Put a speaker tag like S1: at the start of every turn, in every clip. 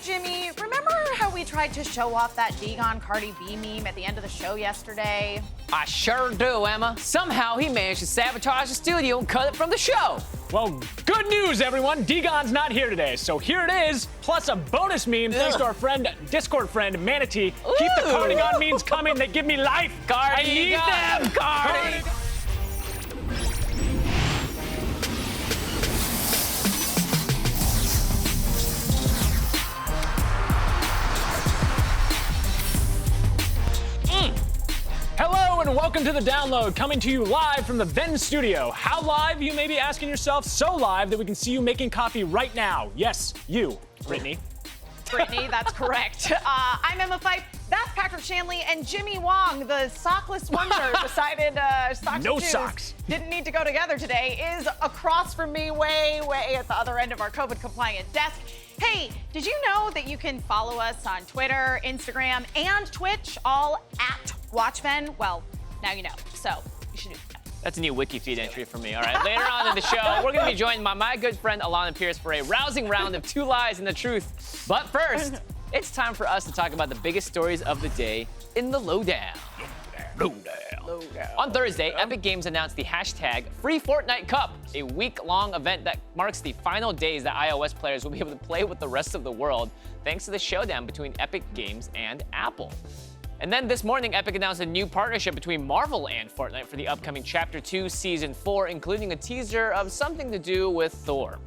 S1: Jimmy, remember how we tried to show off that Degon Cardi B meme at the end of the show yesterday?
S2: I sure do, Emma. Somehow he managed to sabotage the studio and cut it from the show.
S3: Well, good news, everyone. Degon's not here today, so here it is, plus a bonus meme thanks to our Discord friend, Manatee.
S2: Ooh.
S3: Keep the Cardigan memes coming. They give me life.
S2: Cardi,
S3: I need them.
S2: Cardi.
S3: Hello and welcome to The Download, coming to you live from the VENN studio. How live, you may be asking yourself? So live that we can see you making coffee right now. Yes, you, Brittany.
S1: Brittany, that's correct. I'm Emma Fife, that's Patrick Shanley, and Jimmy Wong, the sockless wonder, decided socks
S3: No
S1: and shoes
S3: socks.
S1: didn't need to go together today, is across from me, way at the other end of our COVID-compliant desk. Hey, did you know that you can follow us on Twitter, Instagram, and Twitch, all at watchvenn? Well, now you know, so you should do that.
S2: That's a new wiki feed entry for me. All right, later on in the show, we're going to be joined by my good friend Alanah Pearce for a rousing round of two lies and the truth. But first, it's time for us to talk about the biggest stories of the day in the lowdown. On Thursday, Epic Games announced the hashtag Free Fortnite Cup, a week-long event that marks the final days that iOS players will be able to play with the rest of the world thanks to the showdown between Epic Games and Apple. And then this morning, Epic announced a new partnership between Marvel and Fortnite for the upcoming Chapter 2 Season 4, including a teaser of something to do with Thor.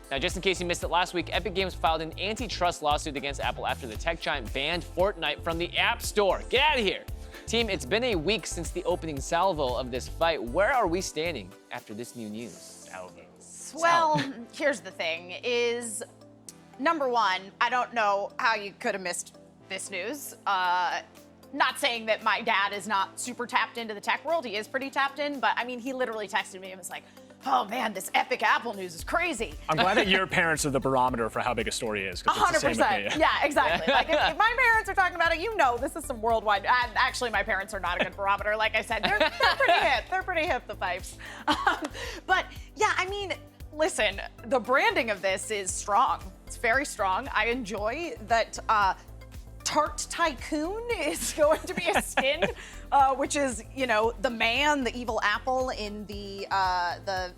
S2: Now, just in case you missed it last week, Epic Games filed an antitrust lawsuit against Apple after the tech giant banned Fortnite from the App Store. Get out of here! Team, it's been a week since the opening salvo of this fight. Where are we standing after this new news?
S1: Well, here's the thing, is number one, I don't know how you could have missed this news. Not saying that my dad is not super tapped into the tech world. He is pretty tapped in, but I mean, he literally texted me and was like, oh man, this epic Apple news is crazy.
S3: I'm glad that your parents are the barometer for how big a story is.
S1: 100%. Yeah, exactly. Like if my parents are talking about it, you know, this is some worldwide. Actually, my parents are not a good barometer. Like I said, they're pretty hip. They're pretty hip, the Fifes. But yeah, I mean, listen, the branding of this is strong. It's very strong. I enjoy that. Tart Tycoon is going to be a skin, which is, you know, the man, the evil apple in the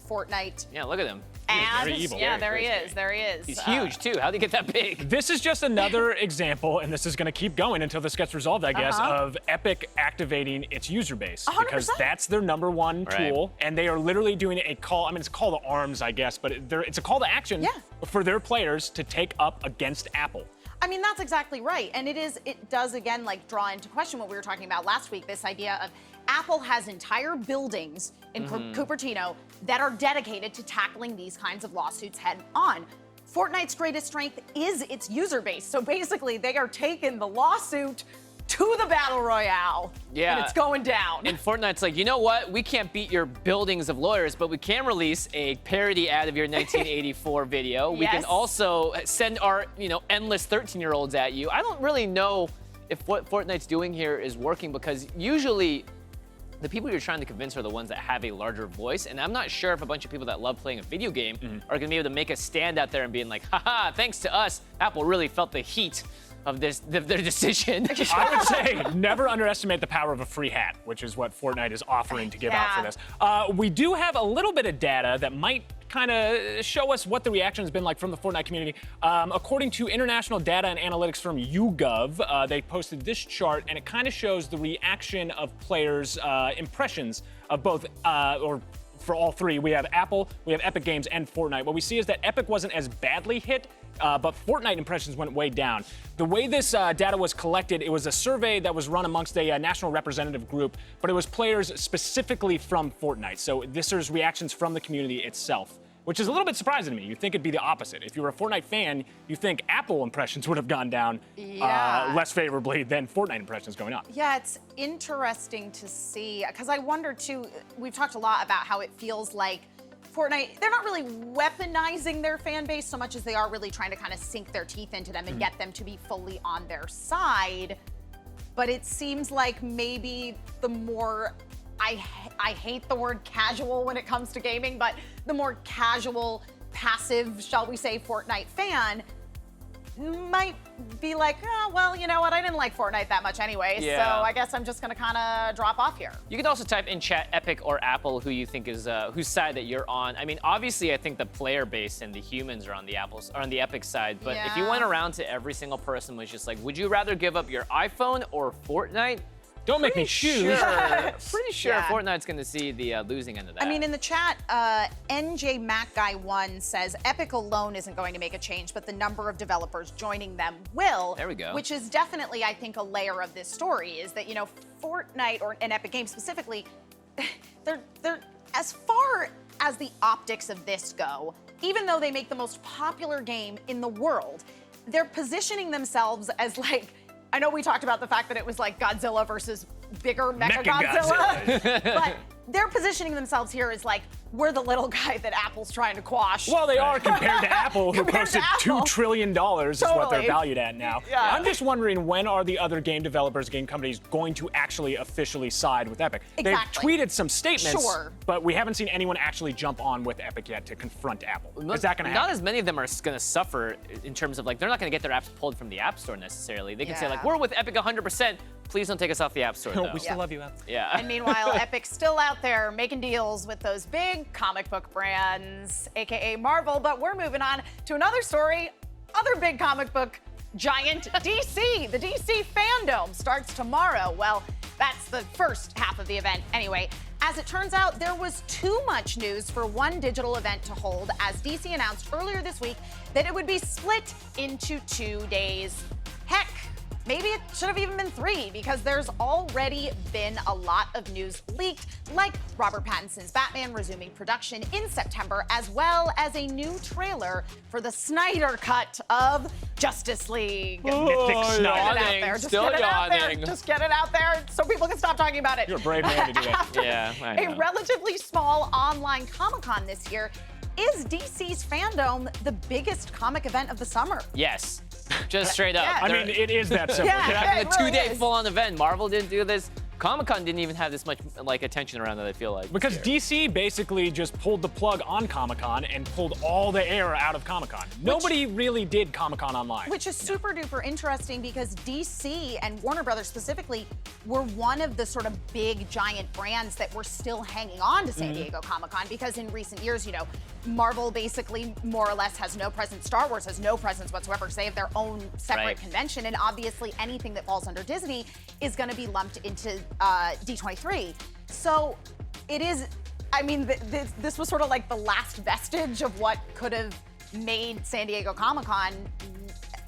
S1: Fortnite.
S2: Yeah, look at him.
S1: And
S3: very evil.
S1: yeah, there he is.
S2: He's huge, too. How'd he get that big?
S3: This is just another example, and this is going to keep going until this gets resolved, I guess, of Epic activating its user base.
S1: 100%.
S3: Because that's their number one tool, and they are literally doing a call, I mean, it's a call to arms, I guess, but it's a call to action for their players to take up against Apple.
S1: I mean, that's exactly right. And it does, again, like draw into question what we were talking about last week, this idea of Apple has entire buildings in Cupertino that are dedicated to tackling these kinds of lawsuits head on. Fortnite's greatest strength is its user base. So basically, they are taking the lawsuit to the Battle Royale.
S2: Yeah.
S1: And it's going down.
S2: And Fortnite's like, you know what? We can't beat your buildings of lawyers, but we can release a parody ad of your 1984 video. We can also send our, endless 13-year-olds at you. I don't really know if what Fortnite's doing here is working, because usually the people you're trying to convince are the ones that have a larger voice, and I'm not sure if a bunch of people that love playing a video game are gonna be able to make a stand out there and being like, haha, thanks to us, Apple really felt the heat of their decision.
S3: I would say never underestimate the power of a free hat, which is what Fortnite is offering to give out for this. We do have a little bit of data that might kind of show us what the reaction has been like from the Fortnite community. According to international data and analytics firm YouGov, they posted this chart, and it kind of shows the reaction of players' impressions of both, or for all three. We have Apple, we have Epic Games, and Fortnite. What we see is that Epic wasn't as badly hit, but Fortnite impressions went way down. The way this data was collected, it was a survey that was run amongst a national representative group, but it was players specifically from Fortnite. So this is reactions from the community itself, which is a little bit surprising to me. You'd think it'd be the opposite. If you were a Fortnite fan, you think Apple impressions would have gone down less favorably than Fortnite impressions going up.
S1: Yeah, it's interesting to see, because I wonder too, we've talked a lot about how it feels like Fortnite, they're not really weaponizing their fan base so much as they are really trying to kind of sink their teeth into them and get them to be fully on their side. But it seems like maybe the more, I hate the word casual when it comes to gaming, but the more casual, passive, shall we say, Fortnite fan might be like, oh, well, you know what? I didn't like Fortnite that much anyway, so
S2: Yeah.
S1: I guess I'm just gonna kind of drop off here.
S2: You can also type in chat Epic or Apple who you think is whose side that you're on. I mean, obviously, I think the player base and the humans are on the Epic side. But if you
S1: Yeah.
S2: went around to every single person was just like, would you rather give up your iPhone or Fortnite?
S3: Don't make me choose.
S2: Pretty sure
S1: Yeah.
S2: Fortnite's going to see the losing end of that.
S1: I mean, in the chat, NJ Mac Guy 1 says Epic alone isn't going to make a change, but the number of developers joining them will.
S2: There we go.
S1: Which is definitely, I think, a layer of this story is that, you know, Fortnite or an Epic Games specifically, they're as far as the optics of this go, even though they make the most popular game in the world, they're positioning themselves as like, I know we talked about the fact that it was like Godzilla versus bigger Mechagodzilla, but they're positioning themselves here as like, we're the little guy that Apple's trying to quash.
S3: Well, they are compared to Apple, who
S1: Compared to
S3: posted
S1: Apple.
S3: $2 trillion is what they're
S1: Totally.
S3: valued at now.
S1: Yeah.
S3: I'm just wondering, when are the other game developers, game companies going to actually officially side with Epic?
S1: Exactly.
S3: They've tweeted some statements,
S1: Sure.
S3: but we haven't seen anyone actually jump on with Epic yet to confront Apple. Is that going to happen?
S2: Not as many of them are going to suffer in terms of like, they're not going to get their apps pulled from the App Store necessarily. They can say like,
S1: Yeah.
S2: we're with Epic 100%. Please don't take us off the App Store, though.
S3: We still love you, Apple.
S2: Yeah.
S1: And meanwhile, Epic's still out there making deals with those big comic book brands, aka Marvel. But we're moving on to another story. Other big comic book giant, DC. The DC Fandom starts tomorrow. Well, that's the first half of the event anyway. As it turns out, there was too much news for one digital event to hold, as DC announced earlier this week that it would be split into 2 days. Heck, maybe it should have even been 3, because there's already been a lot of news leaked, like Robert Pattinson's Batman resuming production in September, as well as a new trailer for the Snyder cut of Justice League.
S3: Mythic
S1: Get
S3: Snyder.
S1: it out
S2: Yawning,
S1: there. Just
S2: still
S1: get it out there.
S2: yawning.
S1: Just get it out there so people can stop talking about it.
S3: You're a brave man to do that.
S2: Yeah, I know.
S1: A relatively small online Comic-Con this year. Is DC's Fandom the biggest comic event of the summer?
S2: Yes. Just straight up.
S1: Yeah.
S3: I mean, it is that simple.
S1: Yeah.
S2: They're having
S1: it
S2: a
S1: really
S2: two-day
S1: is.
S2: full-on event. Marvel didn't do this. Comic-Con didn't even have this much like attention around it, I feel like.
S3: Because DC basically just pulled the plug on Comic-Con and pulled all the air out of Comic-Con. Nobody really did Comic-Con online.
S1: Which is super duper interesting, because DC and Warner Brothers specifically were one of the sort of big giant brands that were still hanging on to San Diego Comic-Con, because in recent years, you know, Marvel basically more or less has no presence. Star Wars has no presence whatsoever, so they have their own separate
S2: Right.
S1: convention, and obviously anything that falls under Disney is going to be lumped into D23. So it is, I mean, this was sort of like the last vestige of what could have made San Diego Comic-Con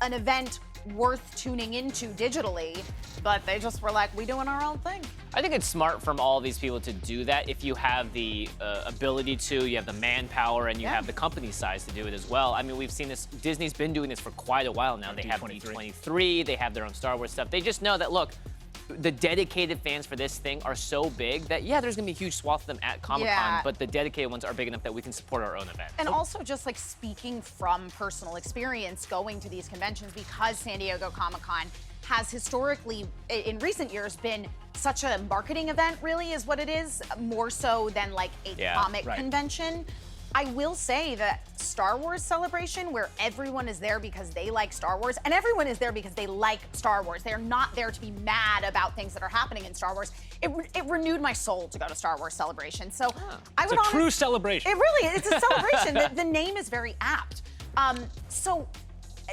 S1: an event worth tuning into digitally, but they just were like, we doing our own thing.
S2: I think it's smart from all these people to do that if you have the ability to, you have the manpower, and you have the company size to do it as well. I mean, we've seen this, Disney's been doing this for quite a while now. They have D23, they have their own Star Wars stuff. They just know that, look, the dedicated fans for this thing are so big that, yeah, there's gonna be a huge swath of them at Comic-Con,
S1: Yeah.
S2: but the dedicated ones are big enough that we can support our own event.
S1: And also just like speaking from personal experience going to these conventions, because San Diego Comic-Con has historically, in recent years, been such a marketing event, really is what it is, more so than like a comic convention. I will say that Star Wars Celebration, where everyone is there because they like Star Wars, and everyone is there because they like Star Wars. They're not there to be mad about things that are happening in Star Wars. It renewed my soul to go to Star Wars Celebration. So I would
S3: It's a true celebration.
S1: It really is. It's a celebration. The name is very apt. So,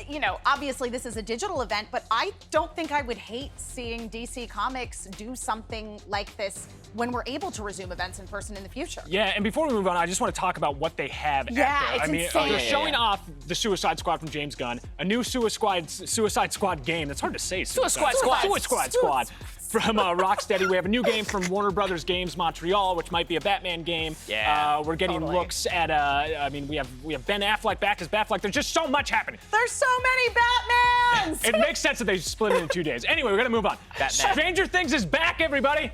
S1: you know, obviously this is a digital event, but I don't think I would hate seeing DC Comics do something like this when we're able to resume events in person in the future.
S3: Yeah, and before we move on, I just want to talk about what they have
S1: Yeah,
S3: out there.
S1: it's
S3: I mean,
S1: insane.
S3: they're
S1: Yeah,
S3: showing off the Suicide Squad from James Gunn, a new Suicide Squad game. That's hard to say.
S2: Suicide
S3: Squad from Rocksteady. We have a new game from Warner Brothers Games Montreal, which might be a Batman game.
S2: Yeah,
S3: we're getting looks at. I mean, we have Ben Affleck back as Batfleck. There's just so much happening.
S1: There's so many Batmans!
S3: It makes sense that they split it in 2 days. Anyway, we're gonna move on.
S2: Batman.
S3: Stranger Things is back, everybody.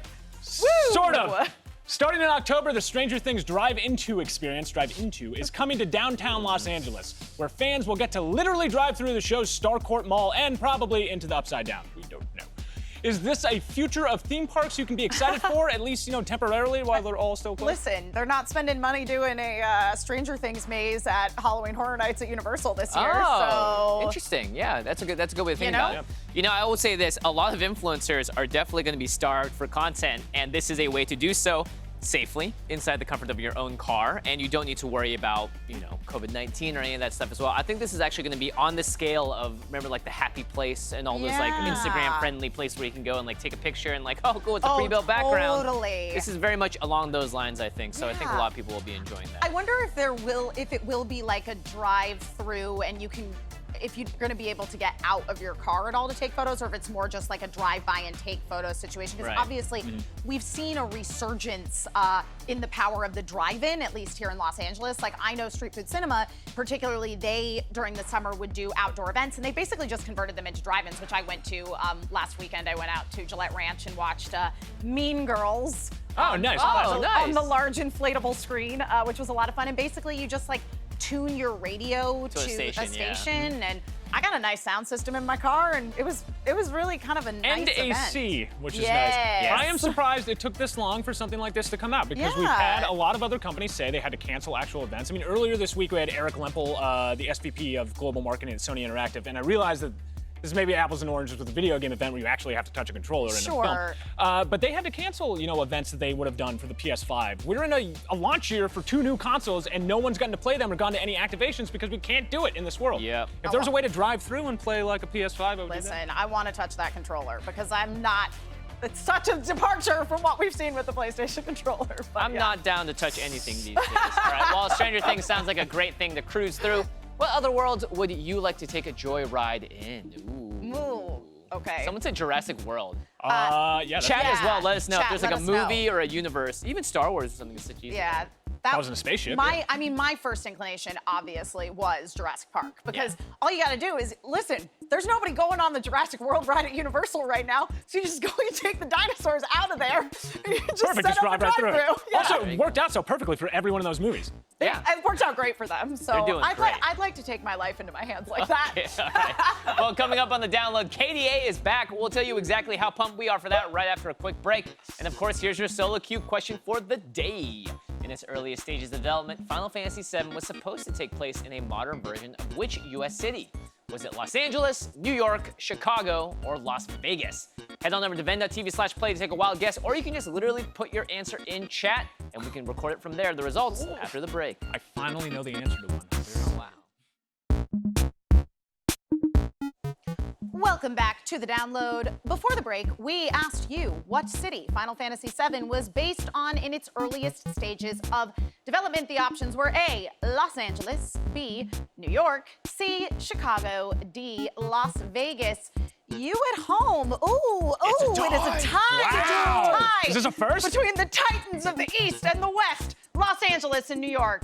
S1: Woo!
S3: Sort of. Starting in October, the Stranger Things Drive-Into experience, Drive-Into, is coming to downtown Los Angeles, where fans will get to literally drive through the show's Starcourt Mall and probably into the Upside Down. We don't know. Is this a future of theme parks you can be excited for, at least, temporarily while they're all still closed?
S1: Listen, they're not spending money doing a Stranger Things maze at Halloween Horror Nights at Universal this year.
S2: Oh,
S1: so
S2: interesting. Yeah, that's a good way to think
S1: know?
S2: about it. I will say this, a lot of influencers are definitely going to be starved for content, and this is a way to do so safely inside the comfort of your own car, and you don't need to worry about, COVID-19 or any of that stuff as well. I think this is actually going to be on the scale of, remember, like the Happy Place and all those like Instagram-friendly places where you can go and like take a picture and like, oh, cool, it's a pre-built background.
S1: Totally.
S2: This is very much along those lines, I think. So I think a lot of people will be enjoying that.
S1: I wonder if it will be like a drive-through and if you're going to be able to get out of your car at all to take photos, or if it's more just like a drive-by and take photos situation. Because obviously, we've seen a resurgence in the power of the drive-in, at least here in Los Angeles. Like, I know Street Food Cinema, particularly, they, during the summer, would do outdoor events, and they basically just converted them into drive-ins, which I went to last weekend. I went out to Gillette Ranch and watched Mean Girls.
S3: Oh, nice.
S1: On the large inflatable screen, which was a lot of fun. And basically, you just like tune your radio to a station, and I got a nice sound system in my car, and it was really kind of a nice
S3: and
S1: event.
S3: AC, which is nice.
S1: Yes.
S3: I am surprised it took this long for something like this to come out, because we've had a lot of other companies say they had to cancel actual events. I mean, earlier this week we had Eric Lempel, the SVP of Global Marketing at Sony Interactive, and I realized that this is maybe apples and oranges with a video game event where you actually have to touch a controller in a film. But they had to cancel, events that they would have done for the PS5. We're in a launch year for 2 new consoles, and no one's gotten to play them or gone to any activations because we can't do it in this world.
S2: Yep.
S3: If there was a way to drive through and play like a PS5, I would do that.
S1: Listen, I want to touch that controller because it's such a departure from what we've seen with the PlayStation controller.
S2: I'm not down to touch anything these days. All right, while Stranger Things sounds like a great thing to cruise through, what other worlds would you like to take a joyride in?
S1: Ooh. Okay.
S2: Someone said Jurassic World.
S3: Yeah.
S2: Chat as well. Let us know if
S1: Chat,
S2: there's like a movie or a universe, even Star Wars or something that's such easy.
S1: Yeah.
S3: That was in a spaceship.
S1: My first inclination, obviously, was Jurassic Park. Because all you got to do is, listen, there's nobody going on the Jurassic World ride at Universal right now. So you just go and take the dinosaurs out of there. And you just
S3: Perfect, just drive right through it.
S1: Yeah.
S3: Also, it worked out so perfectly for every one of those movies.
S2: Yeah.
S1: It worked out great for them. So
S2: They're doing great.
S1: I'd like to take my life into my hands like that.
S2: Okay, all right. Well, coming up on the download, KDA is back. We'll tell you exactly how pumped we are for that right after a quick break. And of course, here's your solo queue question for the day. In its earliest stages of development, Final Fantasy VII was supposed to take place in a modern version of which U.S. city? Was it Los Angeles, New York, Chicago, or Las Vegas? Head on over to VENN.tv/play to take a wild guess, or you can just literally put your answer in chat, and we can record it from there. The results after the break.
S3: I finally know the answer to one.
S2: Wow.
S1: Welcome back to the download. Before the break, we asked you what city Final Fantasy VII was based on in its earliest stages of development. The options were A, Los Angeles, B, New York, C, Chicago, D, Las Vegas. You at home. Ooh, it is a tie.
S3: Wow.
S1: It's a tie.
S3: Is this a first?
S1: Between the Titans of the East and the West, Los Angeles and New York.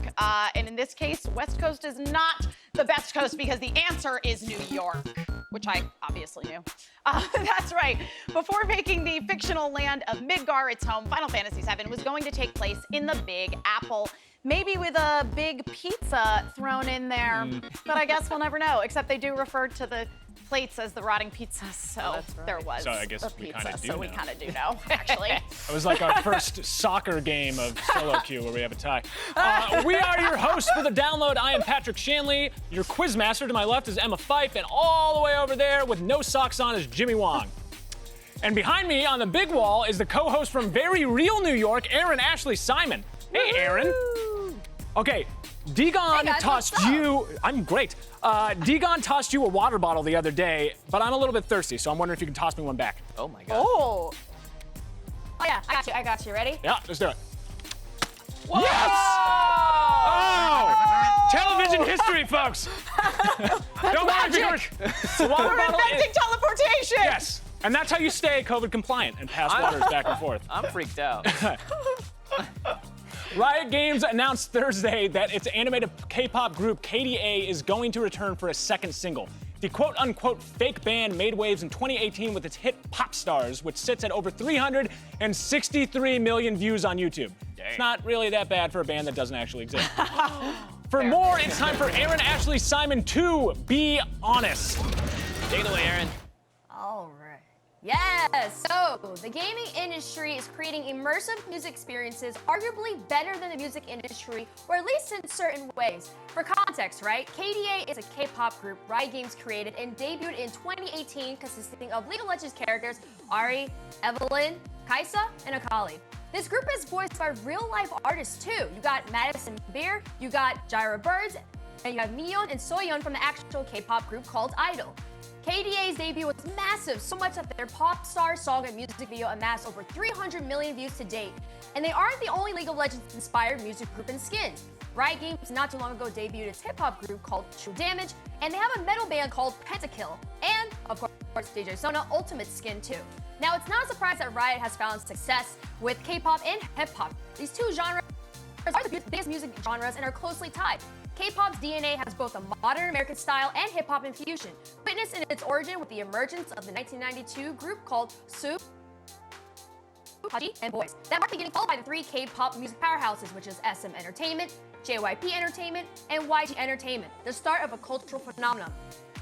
S1: And in this case, West Coast is not the best coast because the answer is New York, which I obviously knew. That's right. Before making the fictional land of Midgar its home, Final Fantasy VII was going to take place in the Big Apple. Maybe with a big pizza thrown in there, but I guess we'll never know, except they do refer to the plates as the rotting pizzas, so there was
S3: So I guess
S1: a
S3: we
S1: pizza,
S3: kinda do
S1: so we
S3: know.
S1: kind of do know, actually.
S3: It was like our first soccer game of solo queue where we have a tie. We are your hosts for the download. I am Patrick Shanley. Your quizmaster to my left is Emma Fife, and all the way over there with no socks on is Jimmy Wong. And behind me on the big wall is the co-host from very real New York, Aaron Ashley Simon. Hey, Aaron. Okay, Degon tossed you. I'm great. Degon tossed you a water bottle the other day, but I'm a little bit thirsty, so I'm wondering if you can toss me one back.
S2: Oh my God.
S1: Oh,
S4: yeah, I got you. Ready?
S3: Yeah, let's do it.
S2: Whoa!
S3: Yes! Oh! Television history, folks. Don't worry, the water
S1: we're
S3: bottle
S1: inventing
S3: is,
S1: teleportation!
S3: yes, and that's how you stay COVID compliant and pass waters back and forth.
S2: I'm freaked out.
S3: Riot Games announced Thursday that its animated K-pop group KDA is going to return for a second single. The quote-unquote fake band made waves in 2018 with its hit Pop Stars, which sits at over 363 million views on YouTube.
S2: Dang.
S3: It's not really that bad for a band that doesn't actually exist. For more, it's time for Aaron Ashley Simon to Be Honest.
S2: Take it away, Aaron.
S4: All right. Yes! So, the gaming industry is creating immersive music experiences arguably better than the music industry, or at least in certain ways. For context, right? KDA is a K-pop group Riot Games created and debuted in 2018, consisting of League of Legends characters Ari, Evelynn, Kaisa, and Akali. This group is voiced by real-life artists too. You got Madison Beer, you got Gyra Birds, and you have Miyeon and Soyeon from the actual K-pop group called Idol. KDA's debut was massive, so much that their pop star song and music video amassed over 300 million views to date. And they aren't the only League of Legends inspired music group in skins. Riot Games not too long ago debuted its hip-hop group called True Damage, and they have a metal band called Pentakill, and of course DJ Sona Ultimate skin too. Now it's not a surprise that Riot has found success with K-pop and hip-hop. These two genres are the biggest music genres and are closely tied. K-pop's DNA has both a modern American style and hip-hop infusion, witnessed in its origin with the emergence of the 1992 group called Soup, Hachi, and Boys. That marked the beginning, followed by the three K-pop music powerhouses, which is SM Entertainment, JYP Entertainment, and YG Entertainment, the start of a cultural phenomenon.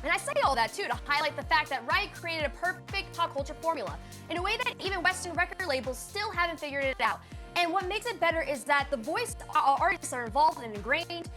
S4: And I say all that too to highlight the fact that Riot created a perfect pop culture formula in a way that even Western record labels still haven't figured it out. And what makes it better is that the voice artists are involved and ingrained.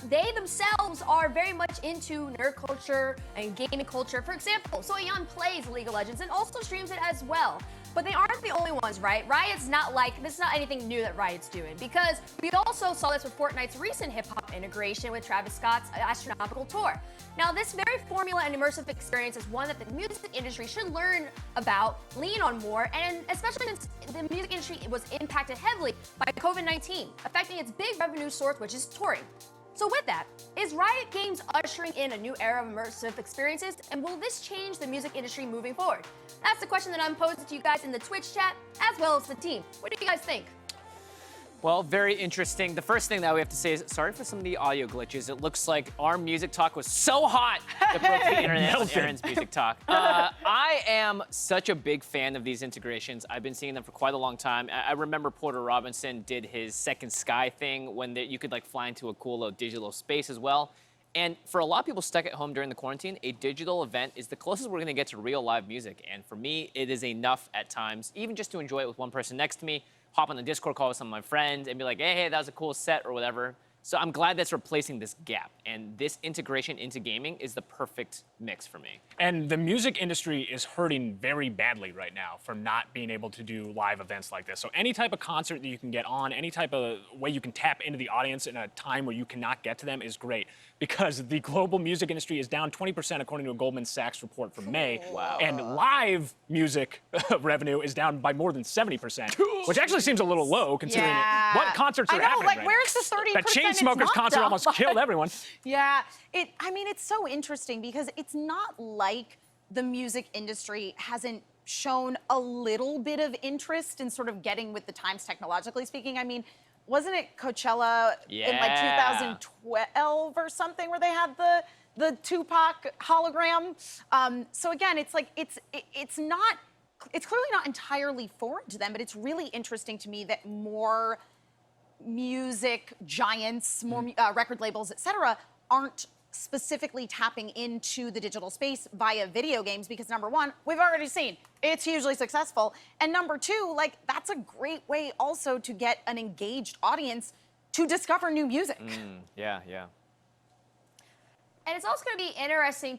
S4: They themselves are very much into nerd culture and gaming culture. For example, Soyeon plays League of Legends and also streams it as well. But they aren't the only ones, right? Riot's not like, this is not anything new that Riot's doing, because we also saw this with Fortnite's recent hip-hop integration with Travis Scott's Astronomical Tour. Now, this very formula and immersive experience is one that the music industry should learn about, lean on more, and especially since the music industry was impacted heavily by COVID-19, affecting its big revenue source, which is touring. So with that, is Riot Games ushering in a new era of immersive experiences, and will this change the music industry moving forward? That's the question that I'm posing to you guys in the Twitch chat, as well as the team. What do you guys think?
S2: Well, very interesting. The first thing that we have to say is sorry for some of the audio glitches. It looks like our music talk was so hot it broke the internet with Aaron's music talk. I am such a big fan of these integrations. I've been seeing them for quite a long time. I remember Porter Robinson did his Second Sky thing when you could like fly into a cool little digital space as well. And for a lot of people stuck at home during the quarantine, a digital event is the closest we're gonna get to real live music. And for me, it is enough at times, even just to enjoy it with one person next to me, hop on the Discord call with some of my friends and be like, hey, that was a cool set or whatever. So I'm glad that's replacing this gap. And this integration into gaming is the perfect mix for me.
S3: And the music industry is hurting very badly right now from not being able to do live events like this. So any type of concert that you can get on, any type of way you can tap into the audience in a time where you cannot get to them is great. Because the global music industry is down 20% according to a Goldman Sachs report from May.
S2: Wow.
S3: And live music revenue is down by more than 70%, which actually seems a little low considering what concerts are happening
S1: like
S3: right
S1: where's
S3: now.
S1: the 30%?
S3: That Chainsmokers concert almost killed everyone.
S1: Yeah, I mean, it's so interesting because it's not like the music industry hasn't shown a little bit of interest in sort of getting with the times technologically speaking. I mean, wasn't it Coachella in like 2012 or something where they had the Tupac hologram? So again, it's like it's clearly not entirely foreign to them, but it's really interesting to me that more music giants, more record labels, etc., aren't specifically tapping into the digital space via video games because number one, we've already seen it's hugely successful, and number two, like that's a great way also to get an engaged audience to discover new music.
S2: Yeah.
S4: And it's also going to be interesting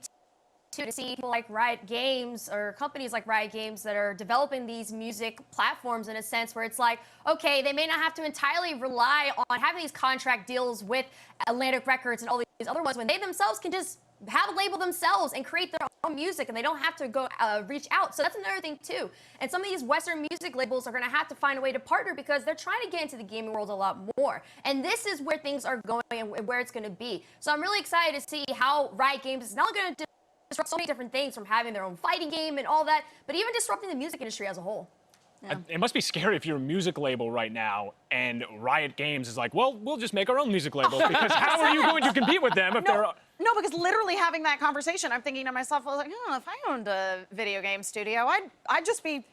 S4: to see people like Riot Games or companies like Riot Games that are developing these music platforms in a sense where it's like, okay, they may not have to entirely rely on having these contract deals with Atlantic Records and all these other ones when they themselves can just have a label themselves and create their own music and they don't have to go reach out. So that's another thing too. And some of these Western music labels are going to have to find a way to partner because they're trying to get into the gaming world a lot more. And this is where things are going and where it's going to be. So I'm really excited to see how Riot Games is not going to disrupt so many different things from having their own fighting game and all that, but even disrupting the music industry as a whole.
S1: Yeah.
S3: It must be scary if you're a music label right now and Riot Games is like, well, we'll just make our own music label because how are you going to compete with them if they're...
S1: No, because literally having that conversation, I'm thinking to myself, I was like, oh, if I owned a video game studio, I'd just be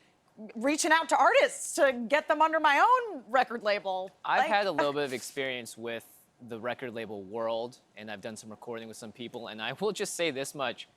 S1: reaching out to artists to get them under my own record label.
S2: I've had a little bit of experience with the record label world, and I've done some recording with some people, and I will just say this much.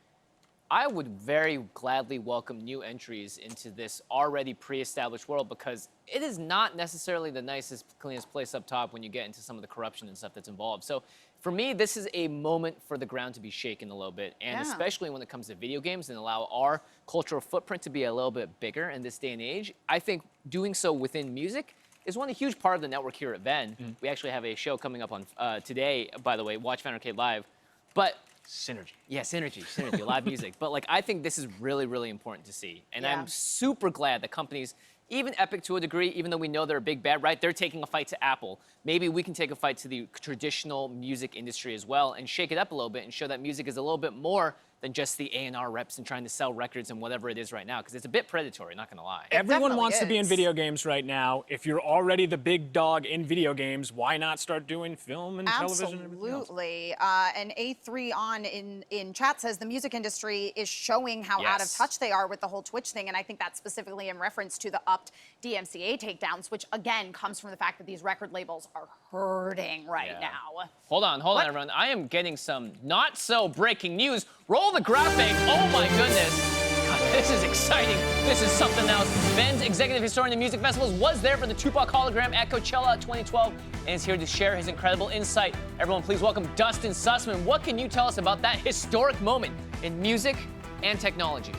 S2: I would very gladly welcome new entries into this already pre-established world because it is not necessarily the nicest, cleanest place up top when you get into some of the corruption and stuff that's involved. So for me, this is a moment for the ground to be shaken a little bit, and especially when it comes to video games and allow our cultural footprint to be a little bit bigger in this day and age. I think doing so within music is one huge part of the network here at VENN. We actually have a show coming up on today, by the way, watchvenn Arcade Live. But
S3: Synergy.
S2: yeah, synergy, live music. But like, I think this is really, really important to see. And I'm super glad that companies, even Epic to a degree, even though we know they're a big bad, right? They're taking a fight to Apple. Maybe we can take a fight to the traditional music industry as well and shake it up a little bit and show that music is a little bit more than just the A&R reps and trying to sell records and whatever it is right now, because it's a bit predatory, not gonna lie.
S3: Everyone wants to be in video games right now. If you're already the big dog in video games, why not start doing film and television and everything else?
S1: Absolutely. And A3 on in chat says the music industry is showing how out of touch they are with the whole Twitch thing, and I think that's specifically in reference to the upped DMCA takedowns, which again comes from the fact that these record labels are hurting right now.
S2: Hold on, everyone. I am getting some not so breaking news. Roll the graphic. Oh my goodness. God, this is exciting. This is something else. VENN's executive historian of music festivals was there for the Tupac hologram at Coachella 2012 and is here to share his incredible insight. Everyone, please welcome Dustin Sussman. What can you tell us about that historic moment in music and technology?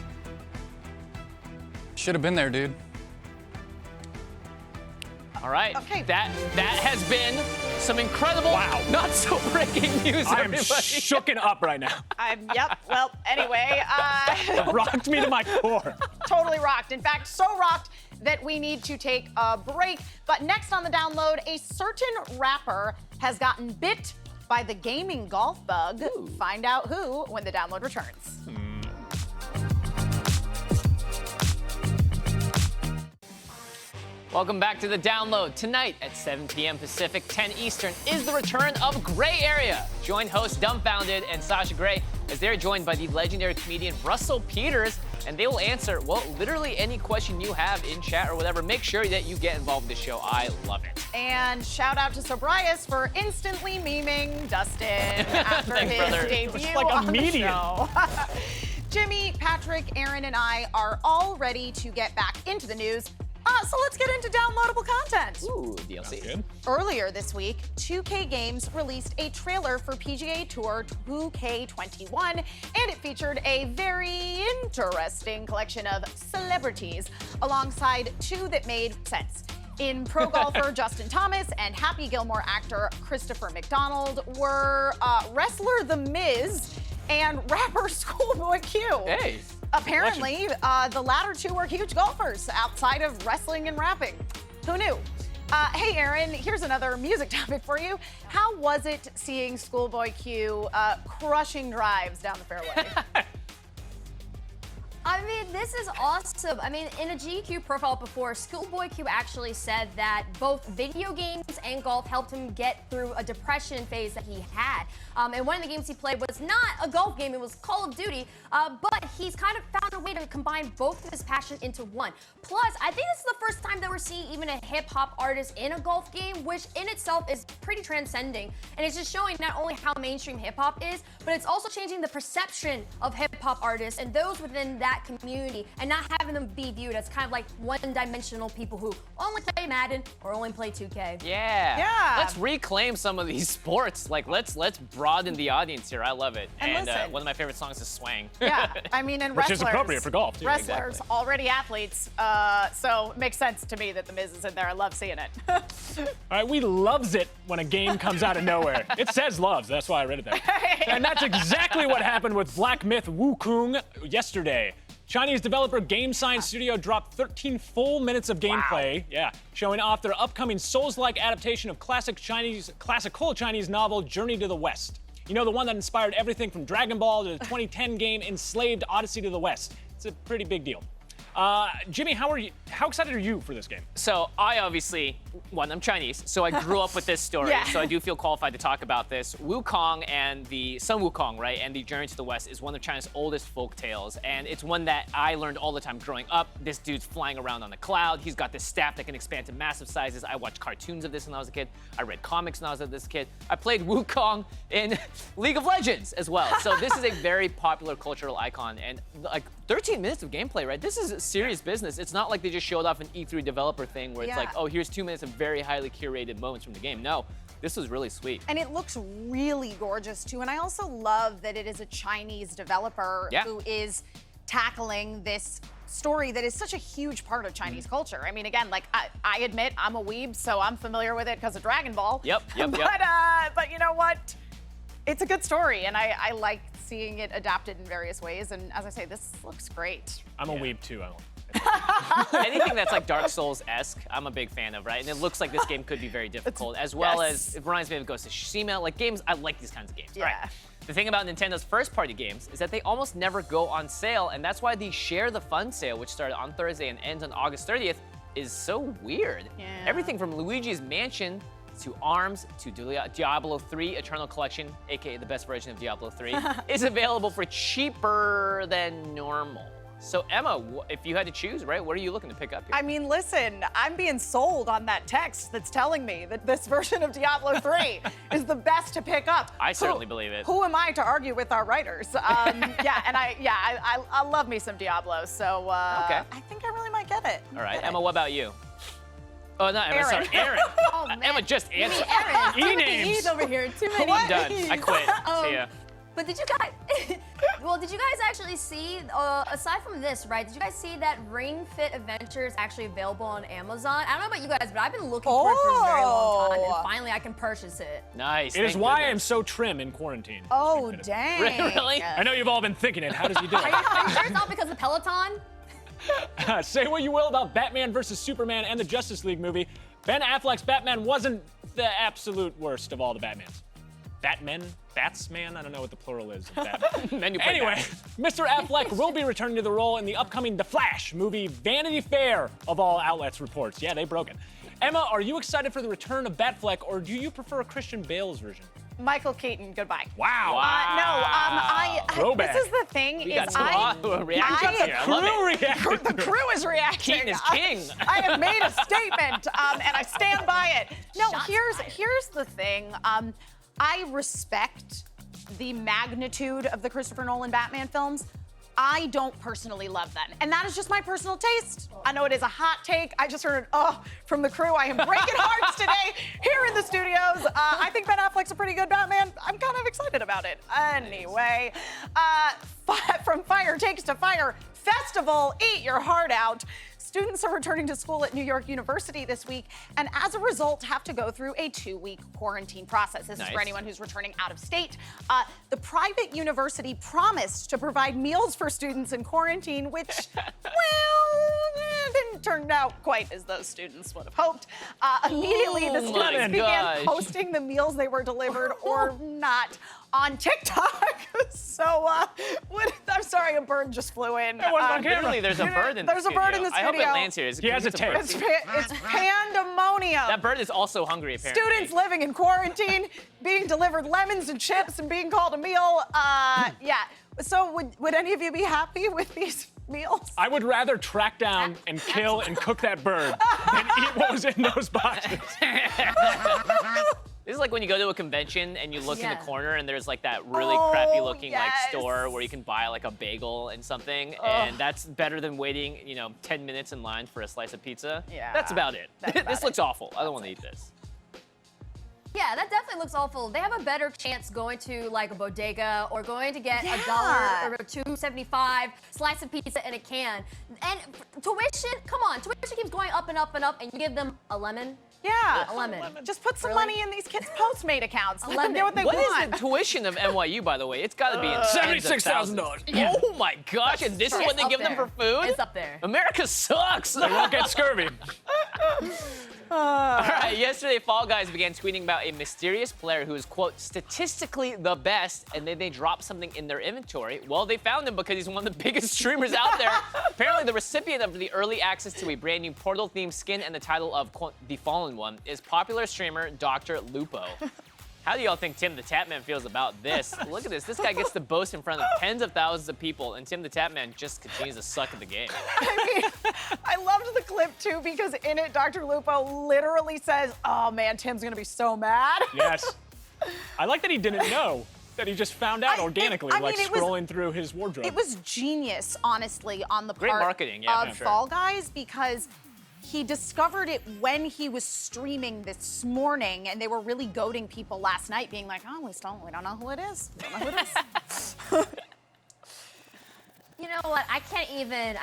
S5: Should have been there, dude.
S2: All right.
S1: Okay.
S2: That has been some incredible, not so breaking news.
S3: I am shooken up right now.
S1: Yep. Well, anyway.
S3: Rocked me to my core.
S1: Totally rocked. In fact, so rocked that we need to take a break. But next on the download, a certain rapper has gotten bit by the gaming golf bug. Ooh. Find out who when the download returns.
S2: Welcome back to the download. Tonight at 7 p.m. Pacific, 10 Eastern is the return of Gray Area. Join hosts Dumbfounded and Sasha Grey as they're joined by the legendary comedian Russell Peters, and they will answer, well, literally any question you have in chat or whatever. Make sure that you get involved with the show. I love it.
S1: And shout out to Sobrius for instantly memeing Dustin after
S2: Thanks,
S1: his
S2: brother.
S1: debut
S3: like a
S1: on
S3: medium.
S1: the show. Jimmy, Patrick, Aaron, and I are all ready to get back into the news. So let's get into downloadable content.
S2: Ooh, DLC.
S1: Earlier this week, 2K Games released a trailer for PGA Tour 2K21, and it featured a very interesting collection of celebrities alongside two that made sense. In pro golfer Justin Thomas and Happy Gilmore actor Christopher McDonald were wrestler The Miz and rapper Schoolboy Q.
S2: Hey.
S1: Apparently, the latter two were huge golfers outside of wrestling and rapping. Who knew? Hey, Aaron, here's another music topic for you. How was it seeing Schoolboy Q crushing drives down the fairway?
S4: I mean, this is awesome. I mean, in a GQ profile before, Schoolboy Q actually said that both video games and golf helped him get through a depression phase that he had. And one of the games he played was not a golf game, it was Call of Duty, but he's kind of found a way to combine both of his passion into one. Plus, I think this is the first time that we're seeing even a hip-hop artist in a golf game, which in itself is pretty transcending. And it's just showing not only how mainstream hip-hop is, but it's also changing the perception of hip-hop artists and those within that community, and not having them be viewed as kind of like one-dimensional people who only play Madden or only play 2K.
S2: Yeah. Let's reclaim some of these sports. Like, let's broaden the audience here. I love it.
S1: And listen,
S2: one of my favorite songs is Swang.
S1: Yeah, I mean, and
S3: Which
S1: wrestlers.
S3: is appropriate for golf, too.
S1: Wrestlers, already athletes, so it makes sense to me that The Miz is in there. I love seeing it.
S3: All right, we loves it when a game comes out of nowhere. It says loves, that's why I read it there. And that's exactly what happened with Black Myth Wukong yesterday. Chinese developer Game Science Studio dropped 13 full minutes of gameplay, showing off their upcoming Souls-like adaptation of classical Chinese novel Journey to the West. You know, the one that inspired everything from Dragon Ball to the 2010 game Enslaved Odyssey to the West. It's a pretty big deal. Jimmy, how excited are you for this game?
S2: So I obviously one, I'm Chinese, so I grew up with this story,
S1: Yeah.
S2: so I do feel qualified to talk about this. Wukong and the Sun Wukong, right, and the Journey to the West is one of China's oldest folk tales, and it's one that I learned all the time growing up. This dude's flying around on the cloud. He's got this staff that can expand to massive sizes. I watched cartoons of this when I was a kid. I read comics when I was a kid. I played Wukong in League of Legends as well. So this is a very popular cultural icon, and like 13 minutes of gameplay, right? This is serious business. It's not like they just showed off an E3 developer thing where it's like, oh, here's 2 minutes of very highly curated moments from the game. No, this was really sweet.
S1: And it looks really gorgeous too. And I also love that it is a Chinese developer who is tackling this story that is such a huge part of Chinese culture. I mean, again, like I admit I'm a weeb, so I'm familiar with it because of Dragon Ball.
S2: Yep.
S1: But you know what? It's a good story, and I like seeing it adapted in various ways. And as I say, this looks great.
S3: I'm a weeb too, Ellen.
S2: Anything that's like Dark Souls-esque, I'm a big fan of, right? And it looks like this game could be very difficult, as well as it reminds me of Ghost of Tsushima. Like games, I like these kinds of games.
S1: Yeah.
S2: Right? The thing about Nintendo's first-party games is that they almost never go on sale, and that's why the Share the Fun sale, which started on Thursday and ends on August 30th, is so weird.
S1: Yeah.
S2: Everything from Luigi's Mansion to ARMS to Diablo 3 Eternal Collection, aka the best version of Diablo 3, is available for cheaper than normal. So Emma, if you had to choose, right, what are you looking to pick up here?
S1: I mean, listen, I'm being sold on that text that's telling me that this version of Diablo 3 is the best to pick up.
S2: I certainly believe it.
S1: Who am I to argue with our writers? I love me some Diablo, so
S2: Okay.
S1: I think I really might get it.
S2: All right, Emma, what about you? Oh, not Emma, sorry, Aaron.
S4: Oh, man.
S2: Emma just
S4: You mean
S2: answered.
S4: Aaron. Too many
S3: E-names.
S4: E's over here. Too many.
S1: What?
S2: Done. I quit. See ya.
S4: But did you guys, well, did you guys actually see, aside from this, right, did you guys see that Ring Fit Adventure is actually available on Amazon? I don't know about you guys, but I've been looking for it for a very long time, and finally I can purchase it.
S2: Nice.
S3: It is
S2: thank
S3: why
S2: goodness.
S3: I'm so trim in quarantine.
S1: Oh, dang.
S2: Really?
S3: I know you've all been thinking it. How does he do
S4: Are you sure it's not because of Peloton?
S3: it? Say what you will about Batman vs. Superman and the Justice League movie. Ben Affleck's Batman wasn't the absolute worst of all the Batmans. Batsman? I don't know what the plural is of Batman.
S2: Then you play
S3: Anyway, Mr. Affleck will be returning to the role in the upcoming The Flash movie, Vanity Fair, of all outlets reports. Yeah, they broke it. Emma, are you excited for the return of Batfleck, or do you prefer Christian Bale's version?
S1: Michael Keaton, goodbye.
S3: Wow. Throwback.
S1: This is the thing,
S2: We
S1: is
S2: got some reactions
S1: I-
S2: here. I love it.
S1: the crew is reacting.
S2: Keaton is king.
S1: I have made a statement, and I stand by it. No,
S4: Shots
S1: here's the thing. I respect the magnitude of the Christopher Nolan Batman films. I don't personally love them, and that is just my personal taste. I know it is a hot take. I just heard from the crew. I am breaking hearts today here in the studios. I think Ben Affleck's a pretty good Batman. I'm kind of excited about it. Anyway, from Fire Takes to Fire Festival, eat your heart out. Students are returning to school at New York University this week, and as a result, have to go through a 2-week quarantine process. This is for
S2: Nice.
S1: anyone who's returning out of state. The private university promised to provide meals for students in quarantine, which, didn't turn out quite as those students would have hoped. Immediately, the
S2: Oh my
S1: students began
S2: gosh.
S1: posting the meals they were delivered or not on TikTok. So, I'm sorry, a bird just flew in.
S3: It wasn't on camera.
S2: Literally, there's a bird in the
S1: There's a
S2: studio.
S1: bird in the
S2: I hope it
S1: studio.
S2: lands here.
S3: He has a tail.
S1: It's pandemonium.
S2: That bird is also hungry, apparently.
S1: Students living in quarantine, being delivered lemons and chips and being called a meal. Yeah. So would any of you be happy with these meals?
S3: I would rather track down and kill and cook that bird than eat what was in those boxes.
S2: This is like when you go to a convention and you look in
S4: Yeah.
S2: the corner and there's like that really crappy looking like
S1: yes.
S2: store where you can buy like a bagel and something, and that's better than waiting, 10 minutes in line for a slice of pizza.
S1: Yeah.
S2: That's about it.
S1: That's about
S2: This
S1: it.
S2: looks awful. I don't want to eat this.
S4: Yeah, that definitely looks awful. They have a better chance going to like a bodega or going to get
S1: Yeah.
S4: $1 or $2.75 slice of pizza in a can. And tuition, come on, tuition keeps going up and up and up, and you give them a lemon.
S1: Yeah.
S4: A lemon.
S1: Just put some
S4: Really?
S1: money in these kids' Postmate accounts. Let them
S4: lemon.
S1: get what they
S2: What is
S1: want.
S2: the tuition of NYU, by the way? It's got to be in tens of
S3: $76,000.
S2: thousands. Oh my gosh, and this is
S4: It's
S2: what they
S4: up
S2: give them
S4: there.
S2: for food?
S4: It's up there.
S2: America sucks.
S3: They won't get scurvy.
S2: All right, yesterday, Fall Guys began tweeting about a mysterious player who is, quote, statistically the best, and then they dropped something in their inventory. Well, they found him because he's one of the biggest streamers out there. Apparently, the recipient of the early access to a brand new Portal-themed skin and the title of, quote, the Fallen One is popular streamer Dr. Lupo. How do y'all think Tim the Tatman feels about this? Look at this. This guy gets to boast in front of tens of thousands of people, and Tim the Tatman just continues to suck at the game.
S1: I mean, I loved the clip, too, because in it, Dr. Lupo literally says, oh, man, Tim's going to be so mad.
S3: Yes. I like that he didn't know, that he just found out organically, scrolling through his wardrobe.
S1: It was genius, honestly, on the
S2: Great
S1: part
S2: marketing, yeah,
S1: of Fall Guys, because he discovered it when he was streaming this morning, and they were really goading people last night, being like, oh, we don't know who it is. We don't know who it is.
S4: You know what? I can't even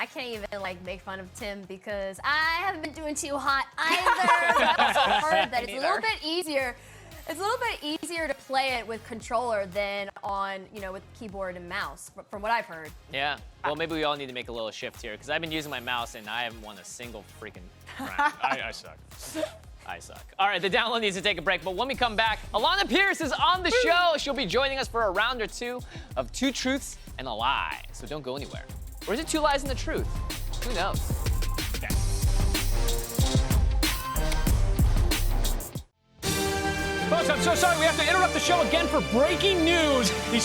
S4: like make fun of Tim because I haven't been doing too hot either. I also heard that it's a little bit easier. It's a little bit easier to play it with controller than on, with keyboard and mouse, from what I've heard.
S2: Yeah. Well, maybe we all need to make a little shift here, because I've been using my mouse and I haven't won a single freaking round.
S3: I suck.
S2: I suck. All right, the download needs to take a break, but when we come back, Alanah Pearce is on the show. She'll be joining us for a round or two of Two Truths and a Lie. So don't go anywhere. Or is it 2 lies and the truth? Who knows?
S3: Okay. Folks, I'm so sorry we have to interrupt the show again for breaking news. The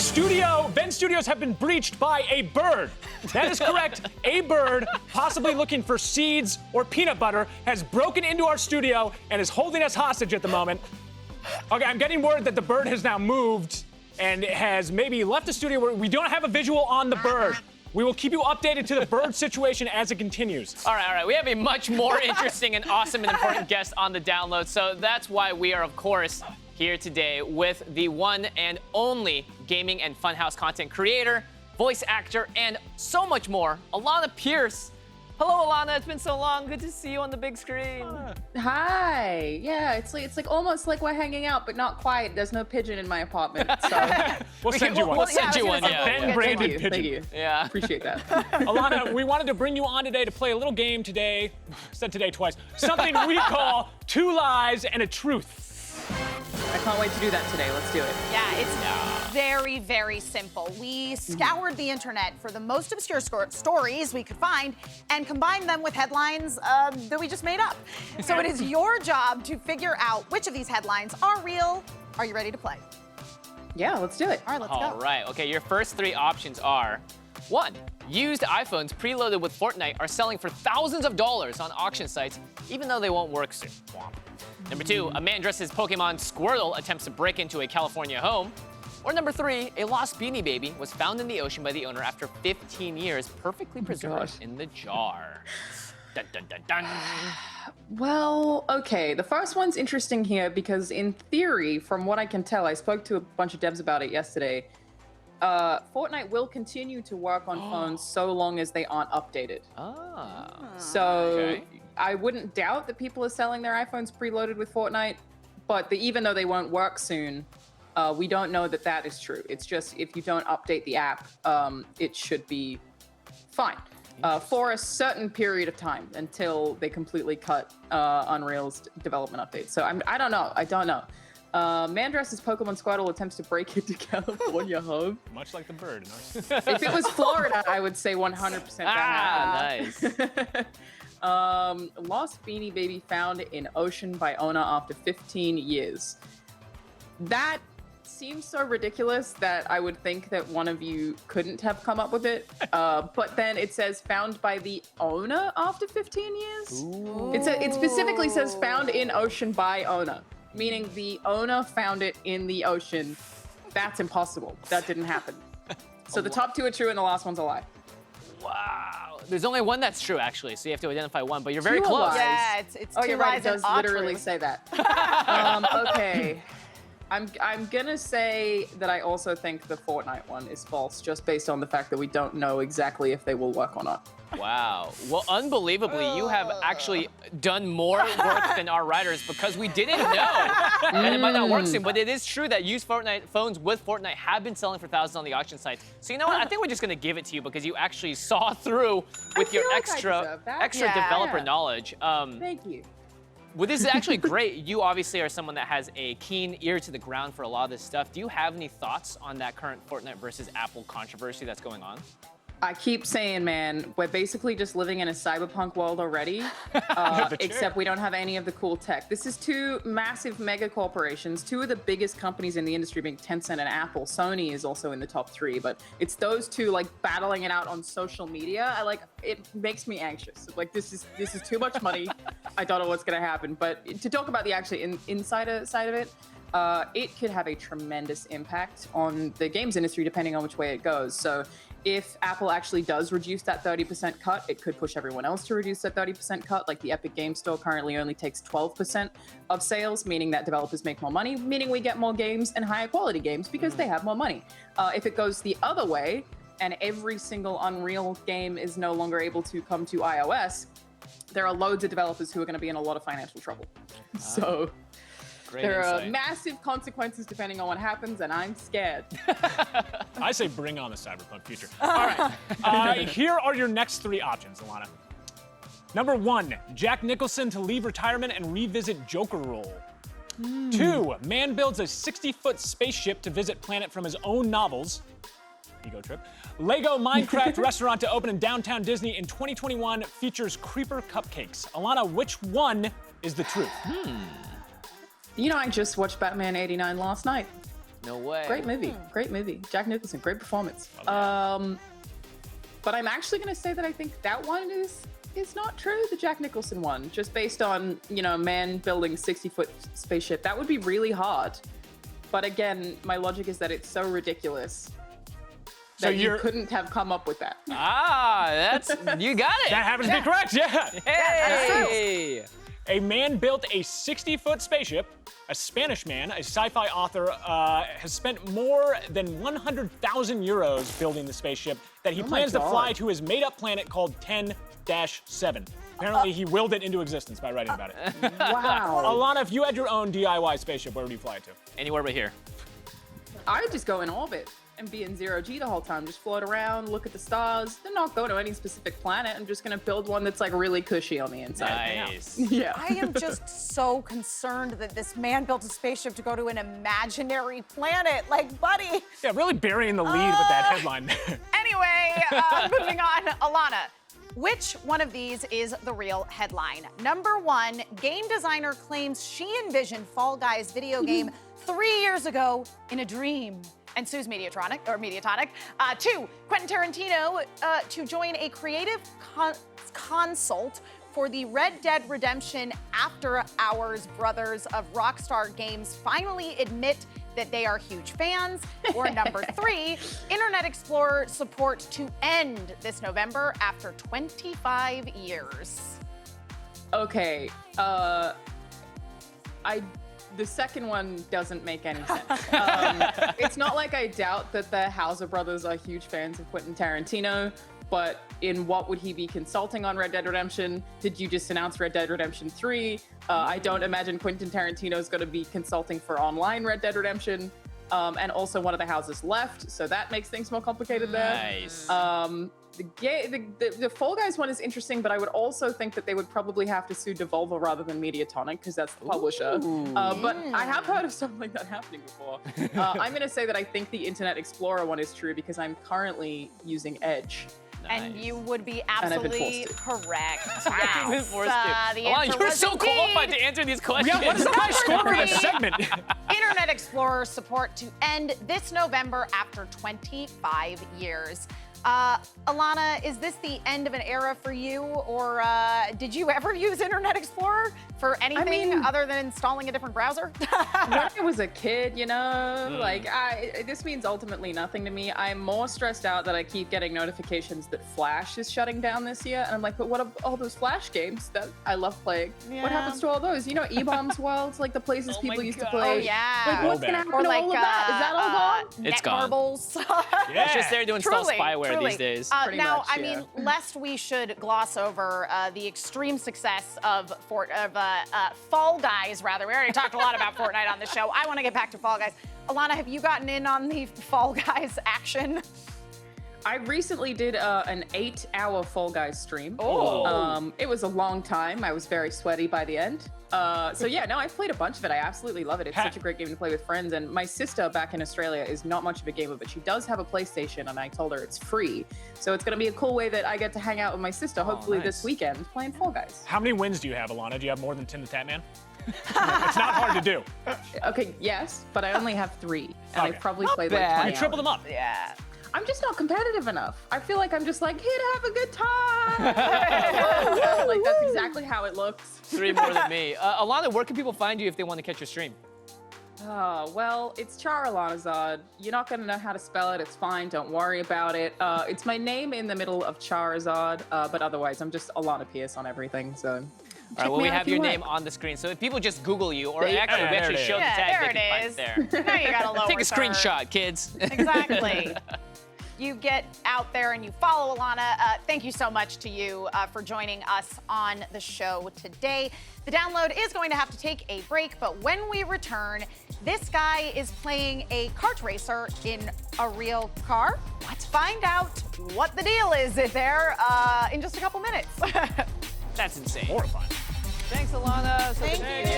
S3: VENN studios have been breached by a bird. That is correct. A bird, possibly looking for seeds or peanut butter, has broken into our studio and is holding us hostage at the moment. Okay, I'm getting word that the bird has now moved and has maybe left the studio where we don't have a visual on the bird. We will keep you updated to the bird situation as it continues.
S2: All right. We have a much more interesting and awesome and important guest on the download. So that's why we are, of course, here today with the one and only gaming and funhouse content creator, voice actor, and so much more, Alanah Pearce. Hello, Alanah. It's been so long. Good to see you on the big screen.
S5: Hi. Yeah, it's like almost like we're hanging out, but not quite. There's no pigeon in my apartment, so
S3: We'll send you one.
S2: We'll send you one,
S3: A
S2: yeah.
S3: VENN-branded pigeon.
S5: thank you.
S2: Yeah.
S5: Appreciate that.
S3: Alanah, we wanted to bring you on today to play a little game today. Said today twice. Something we call 2 lies and a truth.
S5: I can't wait to do that today. Let's do it.
S1: Yeah, it's very, very simple. We scoured the internet for the most obscure stories we could find and combined them with headlines that we just made up. So it is your job to figure out which of these headlines are real. Are you ready to play?
S5: Yeah, let's do it.
S1: All right, let's go.
S2: All right. Okay, your first 3 options are: 1, used iPhones preloaded with Fortnite are selling for thousands of dollars on auction sites, even though they won't work soon. Number 2, a man dressed as Pokemon Squirtle attempts to break into a California home. Or number 3, a lost Beanie Baby was found in the ocean by the owner after 15 years, perfectly preserved in the jar. Dun, dun, dun, dun.
S5: Well, okay. The first one's interesting here because in theory, from what I can tell, I spoke to a bunch of devs about it yesterday. Fortnite will continue to work on phones so long as they aren't updated. So
S2: Okay.
S5: I wouldn't doubt that people are selling their iPhones preloaded with Fortnite, but even though they won't work soon, we don't know that that is true. It's just if you don't update the app, it should be fine for a certain period of time until they completely cut Unreal's development updates. So I don't know. I don't know. Man dressed as Pokemon Squirtle attempts to break into California home.
S3: Much like the bird.
S5: If it was Florida, I would say 100% that happened.
S2: Nice.
S5: Lost Beanie Baby found in ocean by owner after 15 years. That seems so ridiculous that I would think that one of you couldn't have come up with it. But then it says found by the owner after 15 years. It specifically says found in ocean by owner, meaning the owner found it in the ocean. That's impossible. That didn't happen. So the top 2 are true and the last one's a lie.
S2: Wow. There's only one that's true, actually, so you have to identify one, but you're very
S5: 2
S2: close.
S5: lies.
S1: Yeah, it's
S5: Oh,
S1: 2
S5: you're right.
S1: lies
S5: It does
S1: and a
S5: literally
S1: truth.
S5: say that. Okay. I'm gonna say that I also think the Fortnite one is false, just based on the fact that we don't know exactly if they will work or not.
S2: Wow. Well, unbelievably, you have actually done more work than our writers because we didn't know. And it might not work soon, but it is true that used Fortnite phones with Fortnite have been selling for thousands on the auction sites. So you know what? I think we're just going to give it to you because you actually saw through with your
S5: feel like I
S2: extra
S5: deserve that.
S2: extra
S1: Yeah.
S2: developer knowledge.
S5: Thank you.
S2: Well, this is actually great. You obviously are someone that has a keen ear to the ground for a lot of this stuff. Do you have any thoughts on that current Fortnite versus Apple controversy that's going on?
S5: I keep saying, man, we're basically just living in a cyberpunk world already, except we don't have any of the cool tech. This is two massive mega corporations, two of the biggest companies in the industry being Tencent and Apple. Sony is also in the top 3, but it's those two like battling it out on social media. It makes me anxious. Like this is too much money. I don't know what's gonna happen. But to talk about the actually insider side of it, it could have a tremendous impact on the games industry depending on which way it goes. So if Apple actually does reduce that 30% cut, it could push everyone else to reduce that 30% cut. Like the Epic Game Store currently only takes 12% of sales, meaning that developers make more money, meaning we get more games and higher quality games because they have more money. If it goes the other way and every single Unreal game is no longer able to come to iOS, there are loads of developers who are going to be in a lot of financial trouble. So
S2: Great
S5: there are
S2: insight.
S5: massive consequences depending on what happens, and I'm scared.
S3: I say bring on the cyberpunk future. All right, here are your next 3 options, Alanah. Number 1, Jack Nicholson to leave retirement and revisit Joker role. 2, man builds a 60-foot spaceship to visit planet from his own novels. Ego trip. Lego Minecraft restaurant to open in downtown Disney in 2021 features creeper cupcakes. Alanah, which one is the truth?
S5: You know, I just watched Batman '89 last night.
S2: No way.
S5: Great movie. Great movie. Jack Nicholson, great performance. But I'm actually going to say that I think that one is not true, the Jack Nicholson one, just based on, you know, man building 60-foot spaceship. That would be really hard. But again, my logic is that it's so ridiculous
S3: So
S5: that you couldn't have come up with that.
S2: You got it.
S3: That happens to be correct, yeah.
S2: Hey.
S3: A man built a 60-foot spaceship. A Spanish man, a sci-fi author, has spent more than 100,000 euros building the spaceship that he plans to fly to his made-up planet called 10-7. Apparently, he willed it into existence by writing about it.
S5: Wow.
S3: Alanah, if you had your own DIY spaceship, where would you fly it to?
S2: Anywhere but here.
S5: I would just go in orbit and be in zero G the whole time. Just float around, look at the stars. Then not go to any specific planet. I'm just gonna build one that's like really cushy on the inside.
S2: Nice.
S5: Yeah.
S1: I am just so concerned that this man built a spaceship to go to an imaginary planet. Like, buddy.
S3: Yeah, really burying the lead with that headline.
S1: Anyway, moving on. Alanah, which one of these is the real headline? Number 1, game designer claims she envisioned Fall Guys video game 3 years ago in a dream and sues Mediatonic. 2, Quentin Tarantino to join a creative consult for the Red Dead Redemption After Hours brothers of Rockstar Games finally admit that they are huge fans. Or number 3, Internet Explorer support to end this November after 25 years.
S5: Okay. The second one doesn't make any sense. It's not like I doubt that the Hauser brothers are huge fans of Quentin Tarantino, but in what would he be consulting on Red Dead Redemption? Did you just announce Red Dead Redemption 3? I don't imagine Quentin Tarantino is going to be consulting for online Red Dead Redemption. And also one of the houses left, so that makes things more complicated there.
S2: Nice.
S5: The Fall Guys one is interesting, but I would also think that they would probably have to sue Devolver rather than Mediatonic because that's the publisher. But I have heard of something like that happening before. I'm going to say that I think the Internet Explorer one is true because I'm currently using Edge.
S1: And you would be
S5: I've been
S1: absolutely correct.
S2: I've been
S1: Yes.
S2: forced to.
S1: The
S2: Alanah,
S1: answer
S2: you're
S1: was
S2: so
S1: indeed
S2: qualified to answer these questions.
S3: Yeah, what is the high score for this
S1: 3.
S3: segment?
S1: Internet Explorer support to end this November after 25 years. Alanah, is this the end of an era for you, or did you ever use Internet Explorer for anything other than installing a different browser?
S5: When I was a kid, you know, like this means ultimately nothing to me. I'm more stressed out that I keep getting notifications that Flash is shutting down this year, and I'm like, but what of all those Flash games that I love playing?
S1: Yeah.
S5: What happens to all those? You know, E-Bombs Worlds, like the places
S2: Oh
S5: people
S2: my
S5: used to
S2: God.
S5: play.
S1: Oh, yeah.
S5: Like, what's
S3: Go
S5: gonna
S3: back.
S5: happen
S1: Or
S5: to
S1: like
S5: all of that? Is that all gone?
S2: It's gone.
S1: Marbles.
S3: Yeah.
S2: It's just there to install
S1: Truly,
S2: spyware
S1: truly.
S2: these days.
S5: Pretty
S1: Now,
S5: much,
S1: I
S5: yeah.
S1: mean, lest we should gloss over the extreme success of Fall Guys, rather. We already talked a lot about Fortnite on the show. I want to get back to Fall Guys. Alanah, have you gotten in on the Fall Guys action?
S5: I recently did an 8-hour Fall Guys stream.
S1: Oh.
S5: It was a long time. I was very sweaty by the end. So yeah, no, I've played a bunch of it. I absolutely love it. It's such a great game to play with friends. And my sister back in Australia is not much of a gamer, but she does have a PlayStation, and I told her it's free. So it's going to be a cool way that I get to hang out with my sister, hopefully this weekend, playing Fall Guys.
S3: How many wins do you have, Alanah? Do you have more than Tim the Tatman? It's not hard to do.
S5: Okay, yes, but I only have 3, and I probably played like
S2: bad.
S5: 20
S3: You triple them up.
S1: Yeah.
S5: I'm just not competitive enough. I feel like I'm just like, here to have a good time. Like, that's exactly how it looks.
S2: 3 more than me. Alanah, where can people find you if they want to catch your stream?
S5: Oh, well, it's Charizard. You're not going to know how to spell it. It's fine. Don't worry about it. It's my name in the middle of Charizard, but otherwise, I'm just Alanah Pearce on everything, so...
S2: All right, well, we have your name on the screen, so if people just Google you, or actually we actually show the tag, they can find it there.
S1: Now you got a lower
S2: Take a
S1: third.
S2: screenshot, kids.
S1: Exactly. You get out there and you follow Alanah. Thank you so much to you for joining us on the show today. The download is going to have to take a break, but when we return, this guy is playing a kart racer in a real car. Let's find out what the deal is there in just a couple minutes.
S2: That's insane.
S3: Horrifying.
S2: Thanks, Alanah. So
S1: Thank you.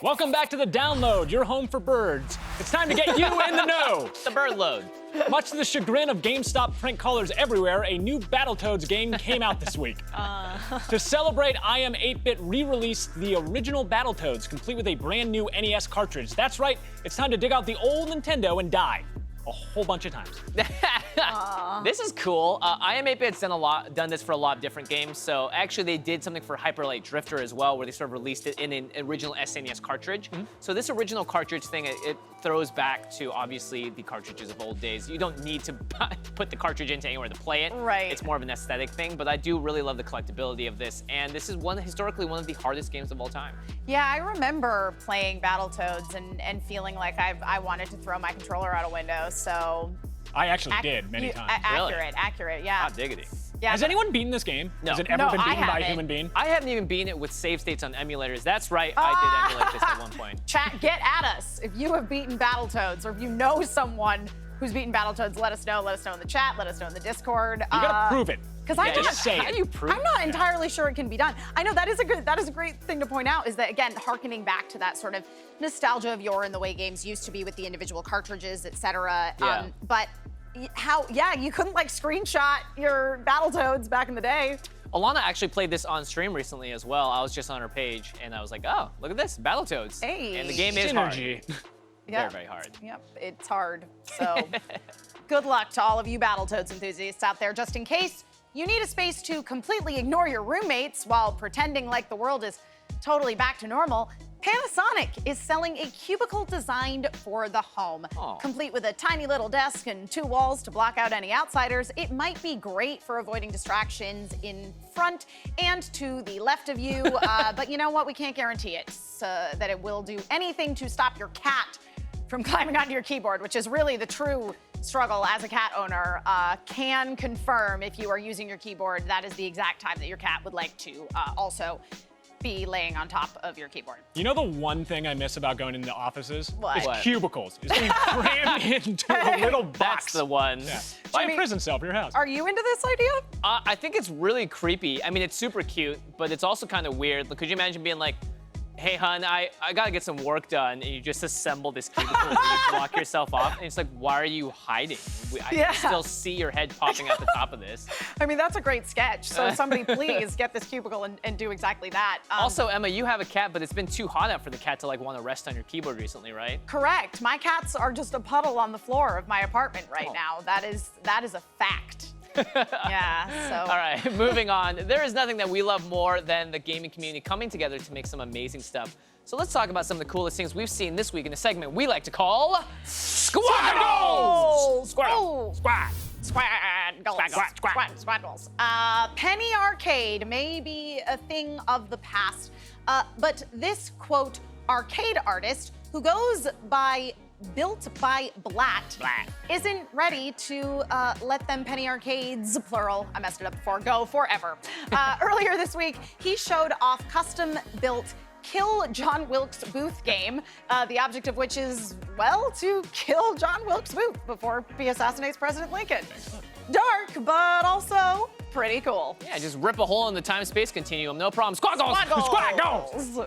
S3: Welcome back to the download, your home for birds. It's time to get you in the know.
S2: The bird load.
S3: Much to the chagrin of GameStop prank callers everywhere, a new Battletoads game came out this week. To celebrate, I Am 8-Bit re-released the original Battletoads, complete with a brand new NES cartridge. That's right, it's time to dig out the old Nintendo and die. A whole bunch of times.
S2: This is cool. I Am 8-Bit's done this for a lot of different games. So actually, they did something for Hyper Light Drifter as well, where they sort of released it in an original SNES cartridge. So this original cartridge thing, it throws back to obviously the cartridges of old days. You don't need to put the cartridge into anywhere to play it.
S1: Right.
S2: It's more of an aesthetic thing, but I do really love the collectability of this. And this is historically one of the hardest games of all time.
S1: Yeah, I remember playing Battletoads and feeling like I wanted to throw my controller out a window. So
S3: I actually did many times.
S1: Accurate, yeah.
S2: Hot diggity.
S1: Yeah,
S3: Has anyone beaten this game?
S2: No.
S3: Has it ever
S1: No,
S3: been
S1: I
S3: beaten by a
S1: haven't.
S3: human being?
S2: I haven't even beaten it with save states on emulators. That's right, I did emulate this at one point.
S1: Chat, get at us if you have beaten Battletoads, or if you know someone who's beaten Battletoads. Let us know. Let us know in the chat. Let us know in the Discord.
S3: You gotta prove it.
S1: Because
S2: Yeah, just say
S1: I'm
S2: it. How do you prove
S1: not entirely sure it can be done. I know that is a great thing to point out, is that, again, harkening back to that sort of nostalgia of yore and the way games used to be with the individual cartridges, etc.
S2: Yeah.
S1: But you couldn't like screenshot your Battletoads back in the day.
S2: Alanah actually played this on stream recently as well. I was just on her page, and I was like, oh, look at this, Battletoads.
S1: Hey.
S2: And the game is hard.
S3: Synergy.
S1: Yeah.
S2: Very, very hard.
S1: Yep, it's hard. So good luck to all of you Battletoads enthusiasts out there. Just in case you need a space to completely ignore your roommates while pretending like the world is totally back to normal, Panasonic is selling a cubicle designed for the home.
S2: Aw.
S1: Complete with a tiny little desk and 2 walls to block out any outsiders, it might be great for avoiding distractions in front and to the left of you. But you know what? We can't guarantee it, that it will do anything to stop your cat from climbing onto your keyboard, which is really the true struggle as a cat owner. Can confirm if you are using your keyboard, that is the exact time that your cat would like to also be laying on top of your keyboard.
S3: You know the one thing I miss about going into offices?
S1: What?
S3: Is
S2: What?
S3: cubicles. Is being crammed into a little box.
S2: That's the one.
S3: Yeah. Buy
S1: Jimmy,
S3: a prison cell for your house.
S1: Are you into this idea?
S2: I think it's really creepy. I mean, it's super cute, but it's also kind of weird. Could you imagine being like, hey, hun, I gotta get some work done, and you just assemble this cubicle and you block yourself off, and it's like, why are you hiding? I
S1: Yeah.
S2: can still see your head popping out the top of this.
S1: I mean, that's a great sketch. So somebody please get this cubicle and do exactly that.
S2: Also, Emma, you have a cat, but it's been too hot out for the cat to want to rest on your keyboard recently, right?
S1: Correct. My cats are just a puddle on the floor of my apartment right now. That is a fact. Yeah, so.
S2: All right, moving on. There is nothing that we love more than the gaming community coming together to make some amazing stuff. So let's talk about some of the coolest things we've seen this week in a segment we like to call SQUADGOALS!
S1: Squad.
S3: Squad.
S1: Squad goals. Penny Arcade may be a thing of the past, but this, quote, arcade artist who goes by Built by Blatt isn't ready to let them penny arcades, plural, I messed it up before, go forever. Earlier this week, he showed off custom-built Kill John Wilkes Booth game, the object of which is, well, to kill John Wilkes Booth before he assassinates President Lincoln. Dark, but also pretty cool.
S2: Yeah, just rip a hole in the time-space continuum. No problem. Squad goals!
S1: Squad goals!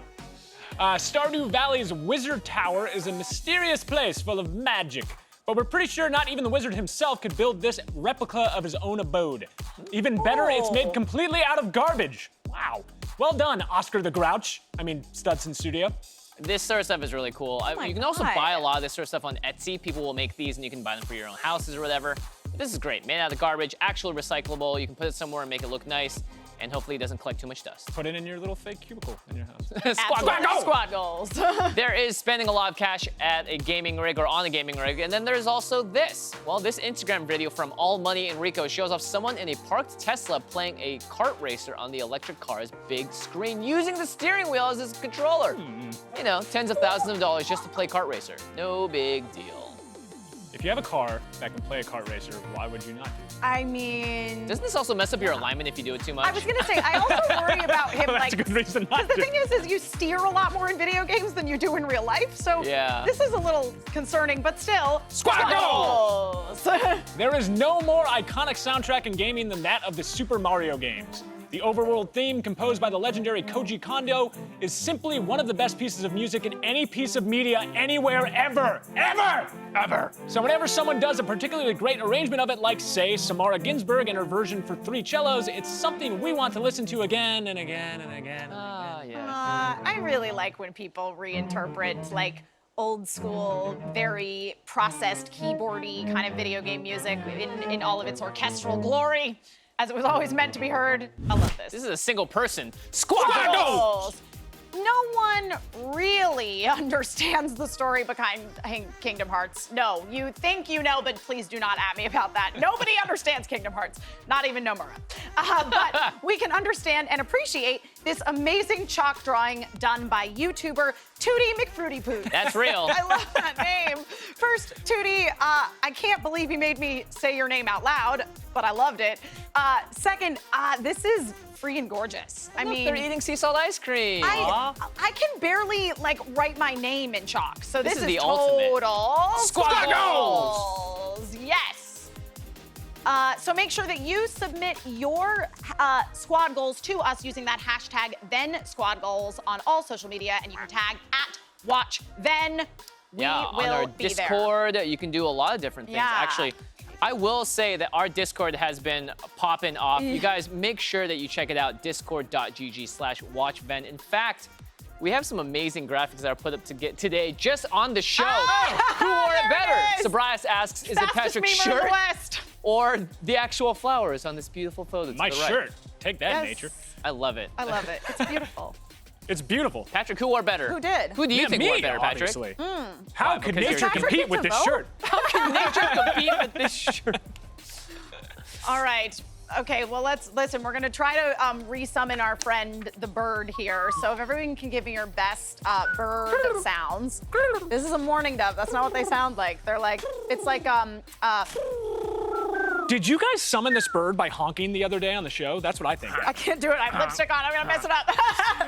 S3: Stardew Valley's Wizard Tower is a mysterious place full of magic. But we're pretty sure not even the wizard himself could build this replica of his own abode. Even better, it's made completely out of garbage. Wow. Well done, Oscar the Grouch. I mean, Studson Studio.
S2: This sort of stuff is really cool. You can also buy a lot of this sort of stuff on Etsy. People will make these and you can buy them for your own houses or whatever. But this is great. Made out of garbage, actually recyclable. You can put it somewhere and make it look nice. And hopefully it doesn't collect too much dust.
S3: Put it in your little fake cubicle in your house.
S1: Squad goals.
S2: There is spending a lot of cash at a gaming rig or on a gaming rig. And then there's also this. Well, this Instagram video from All Money Enrico shows off someone in a parked Tesla playing a kart racer on the electric car's big screen using the steering wheel as his controller. You know, tens of thousands of dollars just to play kart racer. No big deal.
S3: If you have a car that can play a kart racer, why would you not do it?
S1: I mean...
S2: Doesn't this also mess up your alignment if you do it too much?
S1: I was gonna say, I also worry about him,
S3: That's a good reason not
S1: the
S3: to.
S1: thing is you steer a lot more in video games than you do in real life, so
S2: Yeah.
S1: this is a little concerning, but still,
S3: Squad
S1: goals!
S3: There is no more iconic soundtrack in gaming than that of the Super Mario games. The overworld theme, composed by the legendary Koji Kondo, is simply one of the best pieces of music in any piece of media anywhere, ever. So whenever someone does a particularly great arrangement of it, like, say, Samara Ginsburg and her version for 3 cellos, it's something we want to listen to again and again and again.
S2: Yeah.
S1: I really like when people reinterpret, like, old school, very processed, keyboardy kind of video game music in all of its orchestral glory, as it was always meant to be heard. I love this.
S2: This is a single person. Squad goals!
S1: No one really understands the story behind Kingdom Hearts. No, you think you know, but please do not at me about that. Nobody understands Kingdom Hearts, not even Nomura. But we can understand and appreciate this amazing chalk drawing done by YouTuber Tootie McFruity
S2: That's real.
S1: I love that name. First, Tootie, I can't believe you made me say your name out loud, but I loved it. Second, this is freaking gorgeous. I mean,
S2: they're eating sea salt ice cream.
S1: I can barely like write my name in chalk, so this is
S2: the
S1: total
S2: ultimate.
S1: squad goals. Yes. So make sure that you submit your squad goals to us using that hashtag VENNSquadGoals on all social media, and you can tag @watchvenn. We
S2: on
S1: will
S2: our
S1: be
S2: Discord, you can do a lot of different things.
S1: Yeah.
S2: Actually, I will say that our Discord has been popping off. You guys make sure that you check it out, discord.gg/watchvenn. In fact, we have some amazing graphics that are put up today just on the show. Who wore it better? Sabrias asks, is it Patrick's shirt or the actual flowers on this beautiful photo?
S3: My shirt. Take that, nature.
S2: I love it.
S1: I love it. It's beautiful.
S3: It's beautiful.
S2: Patrick, who wore better?
S1: Who did?
S2: Who do you think
S3: me,
S2: wore better, Patrick?
S3: obviously. How could
S2: because
S3: nature
S2: you're-
S3: compete with this shirt?
S2: How can nature compete with this shirt?
S1: All right. Okay, well, let's listen. We're gonna try to resummon our friend the bird here. So if everyone can give me your best bird sounds. This is a mourning dove. That's not what they sound like. They're like, it's like
S3: Did you guys summon this bird by honking the other day on the show? That's what I think.
S1: I can't do it. I have lipstick on. I'm gonna mess it up.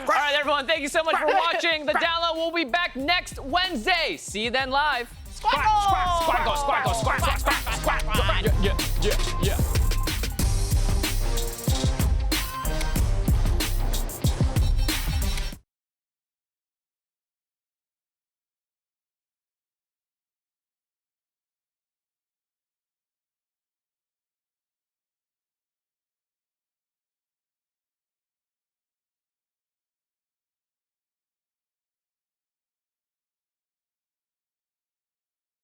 S2: All right, everyone, thank you so much for watching. The Download will be back next Wednesday. See you then live.
S1: Squad goals!
S3: Squad goals, squad goals, squad goals, squad, squad, squad, squad, squad. Yeah.